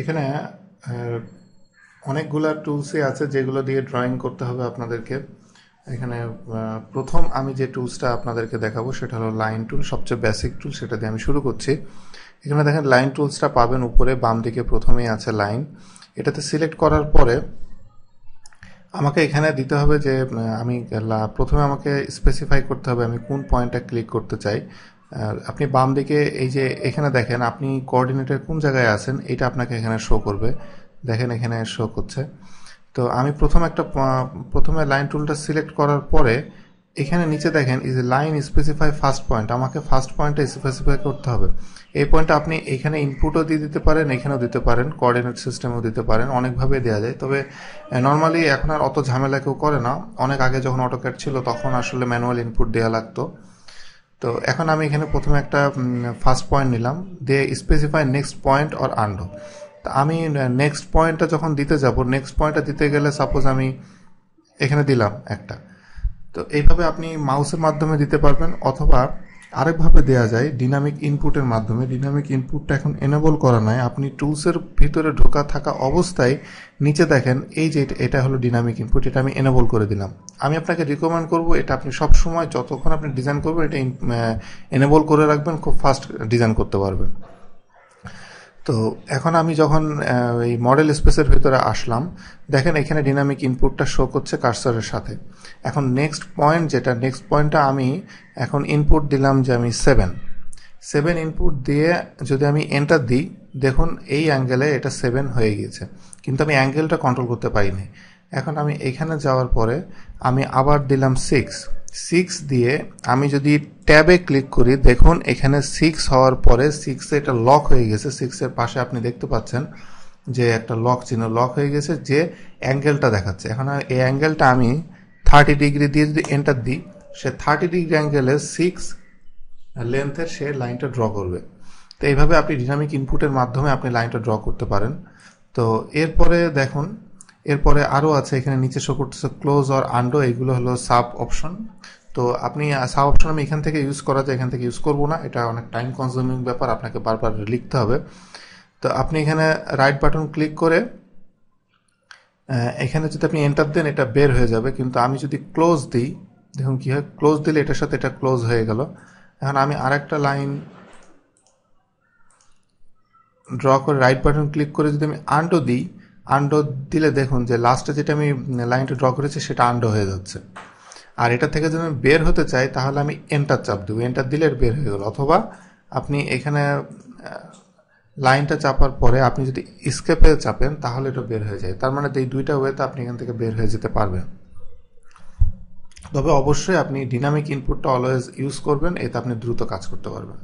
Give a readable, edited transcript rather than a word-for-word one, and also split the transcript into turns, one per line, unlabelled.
এখানে অনেকগুলা টুলসই আছে যেগুলো দিয়ে ড্রয়িং করতে হবে আপনাদেরকে। এখানে প্রথম আমি যে টুলসটা আপনাদেরকে দেখাবো সেটা হলো লাইন টুল, সবচেয়ে বেসিক টুল, সেটা দিয়ে আমি শুরু করছি। এখানে দেখেন লাইন টুলসটা পাবেন উপরে বাম দিকে, প্রথমেই আছে লাইন। এটাতে সিলেক্ট করার পরে আমাকে এখানে দিতে হবে যে আমি প্রথমে আমাকে স্পেসিফাই করতে হবে আমি কোন পয়েন্টটা ক্লিক করতে চাই। আপনি বাম দিকে এই যে এখানে দেখেন আপনি কোঅর্ডিনেটের কোন জায়গায় আছেন এটা আপনাকে এখানে শো করবে। দেখেন এখানে শো করছে। তো আমি প্রথমে লাইন টুলটা সিলেক্ট করার পরে এখানে নিচে দেখেন is line specify first point, আমাকে ফার্স্ট পয়েন্টটা স্পেসিফাই করতে হবে। এই পয়েন্টটা আপনি এখানে ইনপুটও দিয়ে দিতে পারেন, এখানেও দিতে পারেন, কোঅর্ডিনেট সিস্টেমেও দিতে পারেন, অনেকভাবে দেওয়া যায়। তবে নর্মালি এখন আর অত ঝামেলা কেউ করে না। অনেক আগে যখন অটোক্যাড ছিল তখন আসলে ম্যানুয়াল ইনপুট দেওয়া লাগতো। তো এখন আমি এখানে প্রথমে একটা ফার্স্ট পয়েন্ট নিলাম, দিয়ে specify next point or undo. তা আমি নেক্সট পয়েন্টটা যখন দিতে যাব, নেক্সট পয়েন্টটা দিতে গেলে সাপোজ আমি এখানে দিলাম একটা। তো এইভাবে আপনি মাউসের মাধ্যমে দিতে পারবেন, অথবা আরেকভাবে দেওয়া যায় ডিনামিক ইনপুটের মাধ্যমে। ডিনামিক ইনপুটটা এখন এনেবল করা নাই, আপনি টুলসের ভিতরে ঢোকা থাকা অবস্থায় নিচে দেখেন এই যে এটা হলো ডিনামিক ইনপুট, এটা আমি এনেবল করে দিলাম। আমি আপনাকে রিকমেন্ড করব এটা আপনি সব সময় যতক্ষণ আপনি ডিজাইন করবেন এটা এনেবল করে রাখবেন, খুব ফাস্ট ডিজাইন করতে পারবেন। তো এখন আমি যখন এই মডেল স্পেসের ভিতরে আসলাম, দেখেন এখানে ডিনামিক ইনপুটটা শো করছে কার্সরের সাথে। এখন নেক্সট পয়েন্টটা আমি এখন ইনপুট দিলাম যে আমি 7 ইনপুট দিয়ে যদি আমি এন্টার দিই, দেখুন এই অ্যাঙ্গেলে এটা 7 হয়ে গিয়েছে, কিন্তু আমি অ্যাঙ্গেলটা কন্ট্রোল করতে পারিনি। এখন আমি এখানে যাওয়ার পরে আমি আবার দিলাম 6 দিয়ে আমি যদি ট্যাবে ক্লিক করি, দেখুন এখানে 6 হওয়ার পরে 6 এটা লক হয়ে গেছে। 6-এর পাশে আপনি দেখতে পাচ্ছেন যে একটা লক চিহ্ন লক হয়ে গেছে, যে অ্যাঙ্গেলটা দেখাচ্ছে। এখন এই অ্যাঙ্গেলটা আমি 30 ডিগ্রি দিয়ে যদি এন্টার দিই, সে 30 ডিগ্রি অ্যাঙ্গেলে 6 লেন্থের সে লাইনটা ড্র করবে। তো এইভাবে আপনি ডিনামিক ইনপুটের মাধ্যমে আপনি লাইনটা ড্র করতে পারেন। তো এরপরে দেখুন, এরপরে আরও আছে, এখানে নিচে শো করতেছে ক্লোজ অর আন্ডো, এগুলো হলো সাব অপশন। তো আপনি সাব অপশন আমি এখান থেকে ইউজ করা যায়, এখান থেকে ইউজ করবো না, এটা অনেক টাইম কনজিউমিং ব্যাপার, আপনাকে বারবার লিখতে হবে। তো আপনি এখানে রাইট বাটন ক্লিক করে এখানে যদি আপনি এন্টার দেন এটা বের হয়ে যাবে, কিন্তু আমি যদি ক্লোজ দিই, দেখুন কি হয়, ক্লোজ দিলে এটার সাথে এটা ক্লোজ হয়ে গেল। এখন আমি আরেকটা লাইন ড্র করে রাইট বাটন ক্লিক করে যদি আমি আন্ডো দিই, আন্ডো দিলে দেখুন যে লাস্টে যেটা আমি লাইনটা ড্র করেছি সেটা আন্ডো হয়ে যাচ্ছে। আর এটা থেকে যদি আমি বের হতে চাই তাহলে আমি এন্টার চাপ দেবো, এন্টার দিলে বের হয়ে গেল। অথবা আপনি এখানে লাইনটা চাপার পরে আপনি যদি স্কেপে চাপেন তাহলে এটা বের হয়ে যায়। তার মানে এই দুইটা ওয়েতে আপনি এখান থেকে বের হয়ে যেতে পারবেন। তবে অবশ্যই আপনি ডিনামিক ইনপুটটা অলওয়েজ ইউজ করবেন, এতে আপনি দ্রুত কাজ করতে পারবেন।